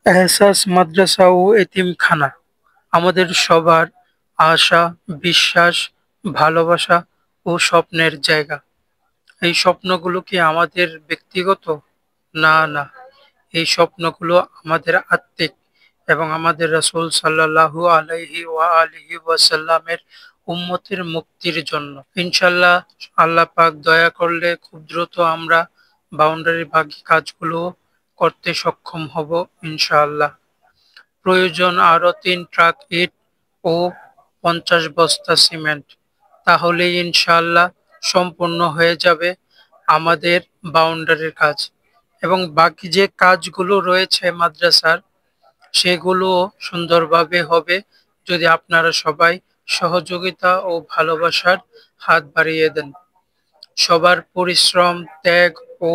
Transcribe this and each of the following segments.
এহসাস মাদ্রাসা ও এতিমখানা আমাদের সবার আশা, বিশ্বাস, ভালোবাসা ও স্বপ্নের জায়গা। এই স্বপ্নগুলো কি আমাদের ব্যক্তিগত? না, না। এই স্বপ্নগুলো আমাদের আত্মিক এবং আমাদের রাসূল সাল্লাল্লাহু আলাইহি ওয়া আলিহি ওয়াসাল্লামের উম্মতের মুক্তির জন্য। ইনশাআল্লাহ আল্লাহ পাক দয়া করলে খুব দ্রুত আমরা বাউন্ডারি বাকি কাজগুলো করতে সক্ষম হব ইনশাআল্লাহ। প্রয়োজন আরো ৩ ট্রাক ইট ও ৫০ বস্তা সিমেন্ট। তাহলেই ইনশাআল্লাহ সম্পূর্ণ হয়ে যাবে আমাদের বাউন্ডারির কাজ। এবং বাকি যে কাজগুলো রয়েছে মাদ্রাসার সেগুলোও সুন্দরভাবে হবে যদি আপনারা সবাই সহযোগিতা ও ভালোবাসার হাত বাড়িয়ে দেন। সবার পরিশ্রম, ত্যাগ ও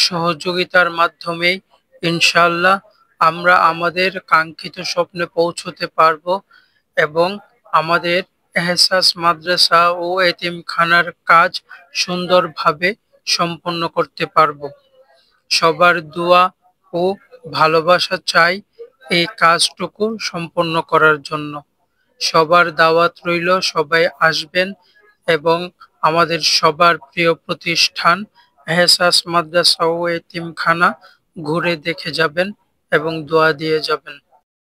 সহযোগিতার মাধ্যমেই ইনশাআল্লাহ আমরা আমাদের কাঙ্ক্ষিত স্বপ্নে পৌঁছতে পারবো এবং আমাদের এহসাস মাদ্রাসা ও এতিমখানার কাজ সুন্দরভাবে সম্পন্ন করতে পারবো। সবার দোয়া ও ভালোবাসা চাই এই কাজটুকু সম্পন্ন করার জন্য। সবার দাওয়াত রইল, সবাই আসবেন এবং আমাদের সবার প্রিয় প্রতিষ্ঠান এহসাস মাদ্রাসা ও এতিমখানা ঘুরে দেখে যাবেন এবং দোয়া দিয়ে যাবেন।